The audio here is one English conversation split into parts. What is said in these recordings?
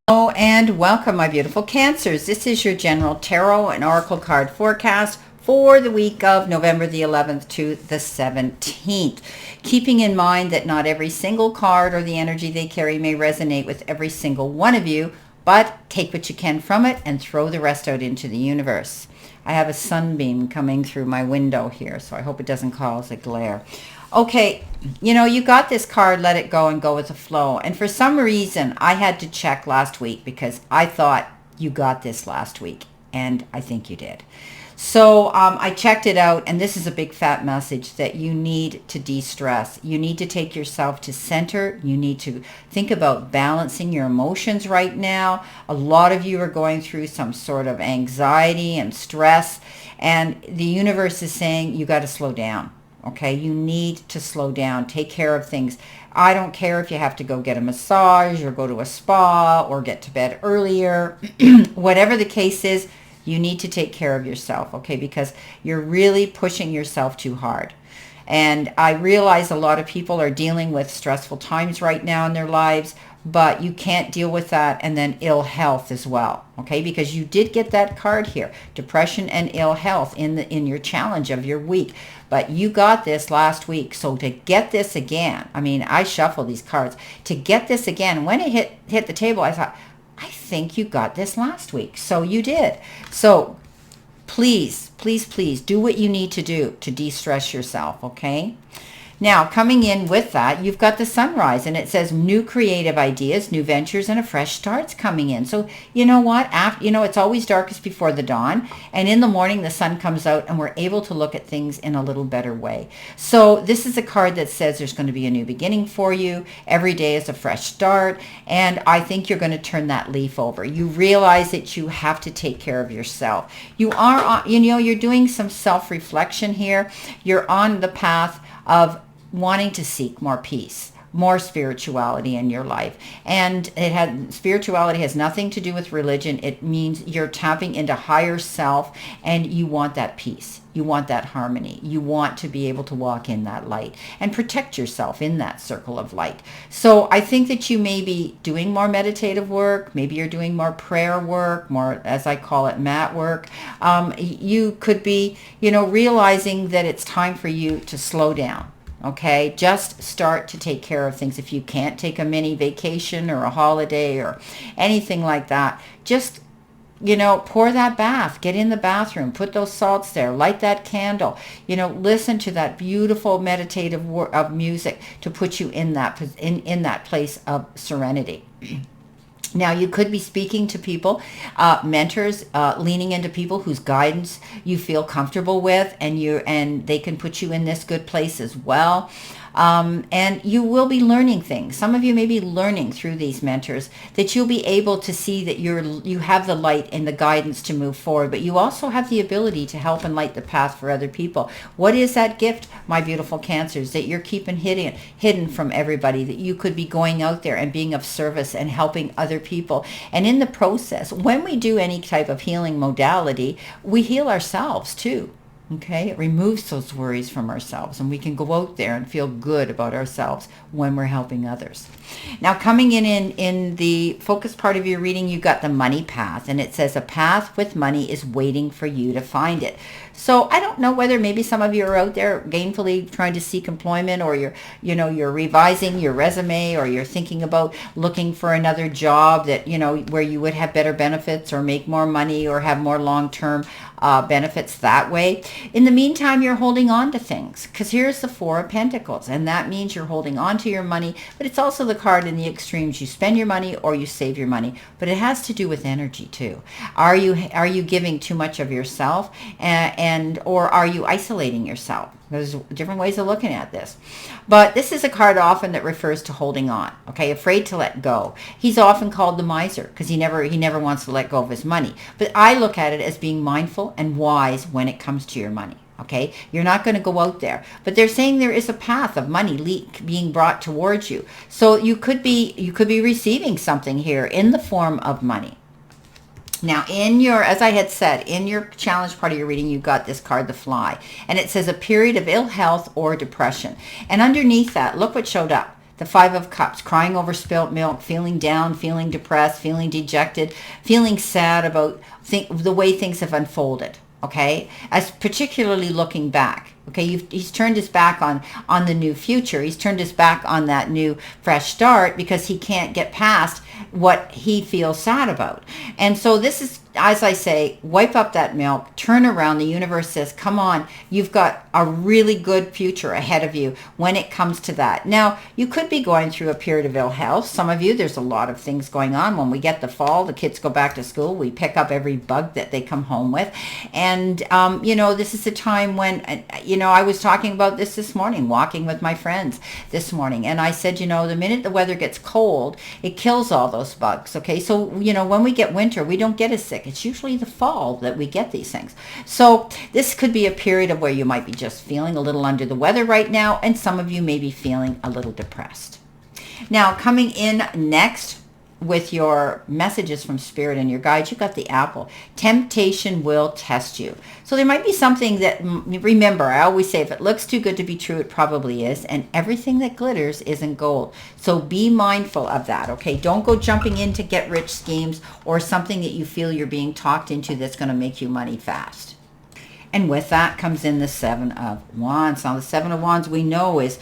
Hello and welcome, my beautiful Cancers. This is your general tarot and oracle card forecast for the week of November the 11th to the 17th. Keeping in mind that not every single card or the energy they carry may resonate with every single one of you, but take what you can from it and throw the rest out into the universe. I have a sunbeam coming through my window here, so I hope it doesn't cause a glare. Okay, you got this card, let it go and go with the flow. And for some reason, I had to check last week because I thought you got this last week, and I think you did. So I checked it out, and this is a big fat message that you need to de-stress. You need to take yourself to center. You need to think about balancing your emotions right now. A lot of you are going through some sort of anxiety and stress, and the universe is saying you got to slow down. Okay, you need to slow down, take care of things. I don't care if you have to go get a massage or go to a spa or get to bed earlier. Whatever the case is, you need to take care of yourself, okay, because you're really pushing yourself too hard. And I realize a lot of people are dealing with stressful times right now in their lives, but you can't deal with that and then ill health as well, okay? Because you did get that card here, depression and ill health in your challenge of your week. But you got this last week, so to get this again, I mean, I shuffle these cards. To get this again, when it hit the table, I thought, I think you got this last week. So you did. So please, please, please do what you need to do to de-stress yourself, okay? Now, coming in with that, you've got the sunrise, and it says new creative ideas, new ventures, and a fresh start's coming in. So you know what? It's always darkest before the dawn, and in the morning the sun comes out, and we're able to look at things in a little better way. So this is a card that says there's going to be a new beginning for you. Every day is a fresh start, and I think you're going to turn that leaf over. You realize that you have to take care of yourself. You are, you're doing some self-reflection here. You're on the path of wanting to seek more peace, more spirituality in your life. And spirituality has nothing to do with religion. It means you're tapping into higher self, and you want that peace. You want that harmony. You want to be able to walk in that light and protect yourself in that circle of light. So I think that you may be doing more meditative work. Maybe you're doing more prayer work, more, as I call it, mat work. You could be, realizing that it's time for you to slow down. Okay, just start to take care of things. If you can't take a mini vacation or a holiday or anything like that, just, pour that bath, get in the bathroom, put those salts there, light that candle, listen to that beautiful meditative of music to put you in that place of serenity. Now, you could be speaking to people, mentors, leaning into people whose guidance you feel comfortable with, and they can put you in this good place as well. And you will be learning things. Some of you may be learning through these mentors that you'll be able to see that you have the light and the guidance to move forward, but you also have the ability to help and light the path for other people. What is that gift, my beautiful Cancers, that you're keeping hidden from everybody, that you could be going out there and being of service and helping other people? And in the process, when we do any type of healing modality, we heal ourselves too. Okay, it removes those worries from ourselves, and we can go out there and feel good about ourselves when we're helping others. Now, coming in the focus part of your reading, you got the money path, and it says a path with money is waiting for you to find it. So I don't know whether maybe some of you are out there gainfully trying to seek employment, or you're revising your resume, or you're thinking about looking for another job that, where you would have better benefits or make more money or have more long-term benefits that way. In the meantime, you're holding on to things, because here's the Four of Pentacles, and that means you're holding on to your money, but it's also the card in the extremes. You spend your money or you save your money, but it has to do with energy too. Are you giving too much of yourself, or are you isolating yourself? There's different ways of looking at this. But this is a card often that refers to holding on, okay, afraid to let go. He's often called the miser because he never wants to let go of his money. But I look at it as being mindful and wise when it comes to your money. Okay, you're not going to go out there, but they're saying there is a path of money being brought towards you. So you could be receiving something here in the form of money. Now, as I had said, in your challenge part of your reading, you got this card, the Fly, and it says a period of ill health or depression. And underneath that, look what showed up. The Five of Cups, crying over spilt milk, feeling down, feeling depressed, feeling dejected, feeling sad about the way things have unfolded. Okay, as particularly looking back. Okay, he's turned his back on the new future. He's turned his back on that new fresh start because he can't get past what he feels sad about. And so this is, as I say, wipe up that milk, turn around. The universe says, come on, you've got a really good future ahead of you when it comes to that. Now, you could be going through a period of ill health. Some of you, there's a lot of things going on. When we get the fall, the kids go back to school, we pick up every bug that they come home with. And, this is a time when, I was talking about this morning, walking with my friends this morning. And I said, the minute the weather gets cold, it kills all those bugs. Okay. So, when we get winter, we don't get as sick. It's usually the fall that we get these things. So this could be a period of where you might be just feeling a little under the weather right now. And some of you may be feeling a little depressed. Now, coming in next with your messages from Spirit and your guides, you got the Apple. Temptation will test you. So there might be something that, remember, I always say, if it looks too good to be true, it probably is. And everything that glitters isn't gold. So be mindful of that, okay? Don't go jumping into get-rich schemes or something that you feel you're being talked into that's going to make you money fast. And with that comes in the Seven of Wands. Now, the Seven of Wands we know is,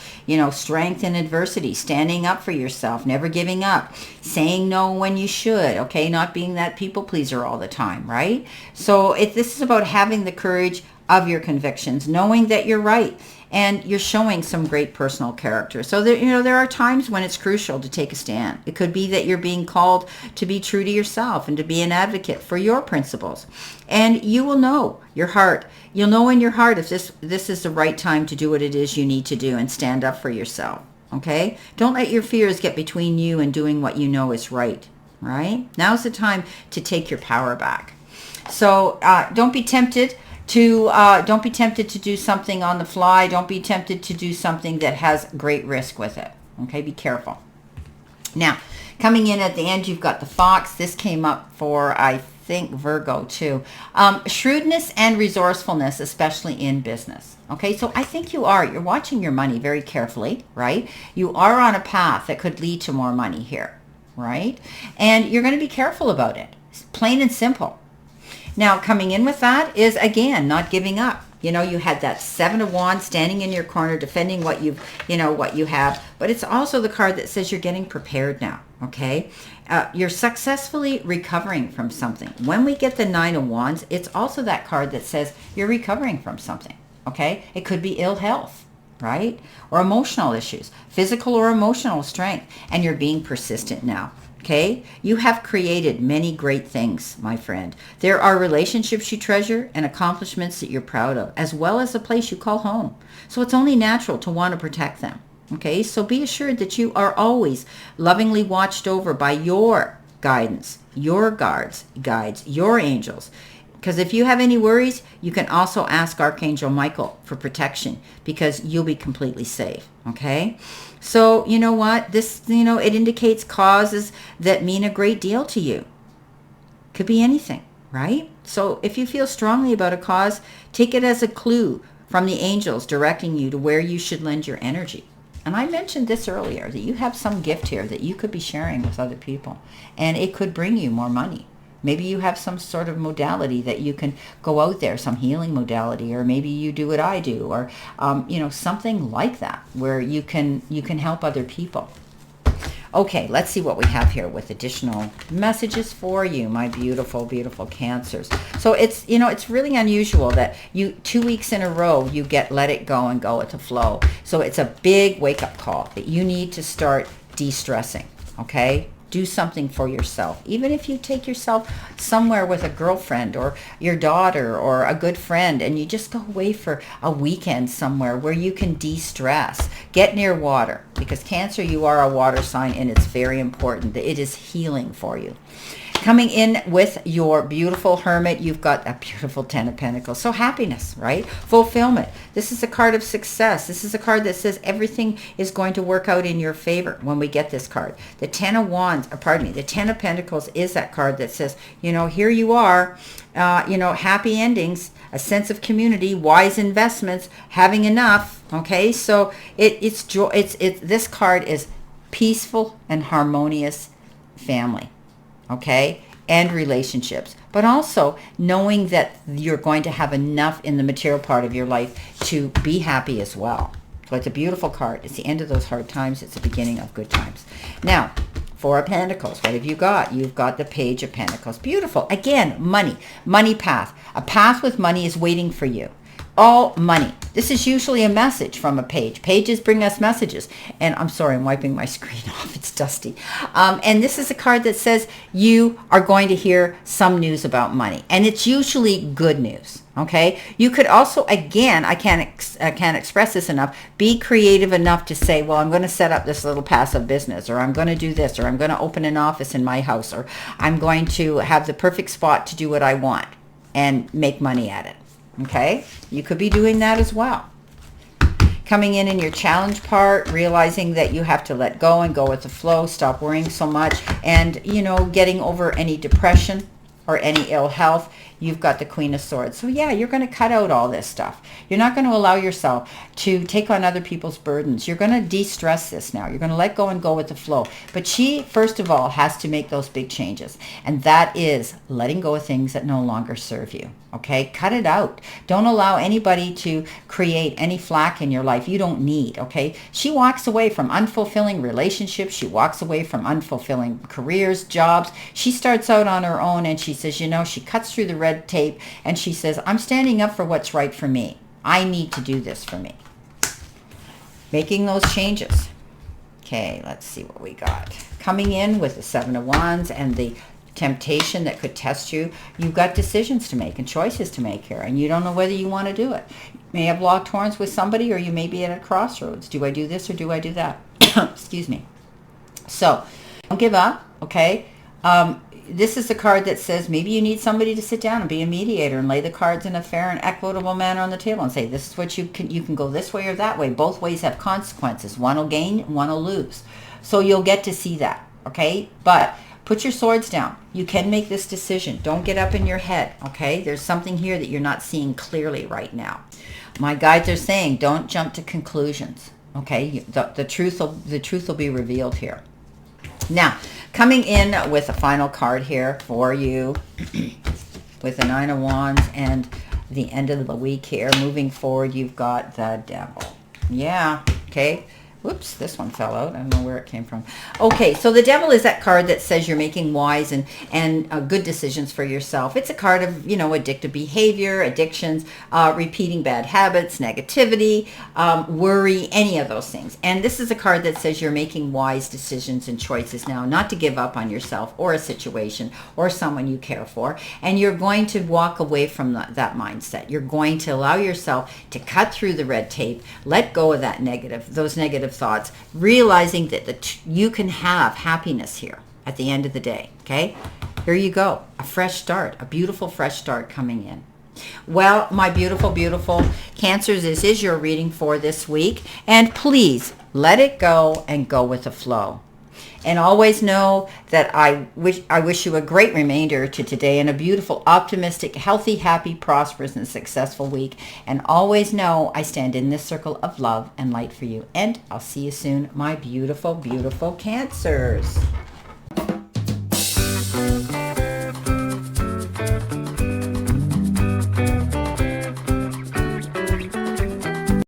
strength in adversity, standing up for yourself, never giving up, saying no when you should, okay? Not being that people pleaser all the time, right? So this is about having the courage of your convictions, knowing that you're right. And you're showing some great personal character. So there are times when it's crucial to take a stand. It could be that you're being called to be true to yourself and to be an advocate for your principles. And you will know your heart. You'll know in your heart if this is the right time to do what it is you need to do and stand up for yourself. Okay? Don't let your fears get between you and doing what you know is right. Right? Now's the time to take your power back. So don't be tempted to do something on the fly. Don't be tempted to do something that has great risk with it. Okay, be careful. Now, coming in at the end, you've got the Fox. This came up for, I think, Virgo too. Shrewdness and resourcefulness, especially in business. Okay, so I think you're watching your money very carefully, right? You are on a path that could lead to more money here, right? And you're going to be careful about it. Plain and simple. Now, coming in with that is, again, not giving up. You had that Seven of Wands standing in your corner, defending what you have. But it's also the card that says you're getting prepared now, okay? You're successfully recovering from something. When we get the Nine of Wands, it's also that card that says you're recovering from something, okay? It could be ill health, right? Or emotional issues, physical or emotional strength. And you're being persistent now. Okay, you have created many great things, my friend. There are relationships you treasure and accomplishments that you're proud of, as well as a place you call home. So it's only natural to want to protect them. Okay, so be assured that you are always lovingly watched over by your guidance, your guides, your angels. Because if you have any worries, you can also ask Archangel Michael for protection because you'll be completely safe. Okay? So, you know what? This, it indicates causes that mean a great deal to you. Could be anything, right? So if you feel strongly about a cause, take it as a clue from the angels directing you to where you should lend your energy. And I mentioned this earlier, that you have some gift here that you could be sharing with other people. And it could bring you more money. Maybe you have some sort of modality that you can go out there, some healing modality, or maybe you do what I do, or something like that, where you can help other people. Okay, let's see what we have here with additional messages for you, my beautiful, beautiful Cancers. So it's it's really unusual that 2 weeks in a row you get let it go and go with the flow. So it's a big wake-up call that you need to start de-stressing. Okay. Do something for yourself. Even if you take yourself somewhere with a girlfriend or your daughter or a good friend and you just go away for a weekend somewhere where you can de-stress. Get near water because Cancer, you are a water sign and it's very important that it is healing for you. Coming in with your beautiful Hermit, you've got a beautiful Ten of Pentacles. So happiness, right? Fulfillment. This is a card of success. This is a card that says everything is going to work out in your favor when we get this card. The Ten of Wands, the Ten of Pentacles is that card that says, here you are, happy endings, a sense of community, wise investments, having enough. Okay, so this card is peaceful and harmonious family, okay, and relationships, but also knowing that you're going to have enough in the material part of your life to be happy as well. So it's a beautiful card. It's the end of those hard times. It's the beginning of good times. Now, Four of Pentacles. What have you got? You've got the Page of Pentacles. Beautiful. Again, money. Money path. A path with money is waiting for you. All money. This is usually a message from a page. Pages bring us messages. And I'm sorry, I'm wiping my screen off. It's dusty. And this is a card that says you are going to hear some news about money. And it's usually good news. Okay. You could also, again, I can't express this enough, be creative enough to say, well, I'm going to set up this little passive business, or I'm going to do this, or I'm going to open an office in my house, or I'm going to have the perfect spot to do what I want and make money at it. Okay, you could be doing that as well. Coming in your challenge part, realizing that you have to let go and go with the flow, stop worrying so much, and, you know, getting over any depression or any ill health. You've got the Queen of Swords. So yeah, you're going to cut out all this stuff. You're not going to allow yourself to take on other people's burdens. You're going to de-stress this now. You're going to let go and go with the flow. But she, first of all, has to make those big changes. And that is letting go of things that no longer serve you. Okay? Cut it out. Don't allow anybody to create any flack in your life you don't need. Okay? She walks away from unfulfilling relationships. She walks away from unfulfilling careers, jobs. She starts out on her own, and she says, you know, she cuts through the red tape, and she says, I'm standing up for what's right for me. I need to do this for me. Making those changes. Okay, let's see what we got. Coming in with the Seven of Wands and the temptation that could test you. You've got decisions to make and choices to make here, and you don't know whether you want to do it. You may have locked horns with somebody, or you may be at a crossroads. Do I do this or do I do that? Excuse me. So don't give up, okay? This is a card that says maybe you need somebody to sit down and be a mediator and lay the cards in a fair and equitable manner on the table and say, this is what you can go this way or that way. Both ways have consequences. One will gain, one will lose. So you'll get to see that, okay? But put your swords down. You can make this decision. Don't get up in your head, okay? There's something here that you're not seeing clearly right now. My guides are saying don't jump to conclusions, okay? The truth will be revealed here. Now, coming in with a final card here for you with the Nine of Wands and the end of the week here. Moving forward, you've got the Devil. Yeah, okay. Whoops, this one fell out. I don't know where it came from. Okay, so the Devil is that card that says you're making wise and good decisions for yourself. It's a card of, you know, addictive behavior, addictions, repeating bad habits, negativity, worry, any of those things. And this is a card that says you're making wise decisions and choices now, not to give up on yourself or a situation or someone you care for. And you're going to walk away from that mindset. You're going to allow yourself to cut through the red tape, let go of those negative thoughts, realizing that you can have happiness here at the end of the day. Okay, here you go, a fresh start, a beautiful fresh start coming in. Well, my beautiful Cancers, this is your reading for this week, and please let it go and go with the flow. And always know that I wish you a great remainder to today and a beautiful, optimistic, healthy, happy, prosperous, and successful week. And always know I stand in this circle of love and light for you. And I'll see you soon, my beautiful Cancers.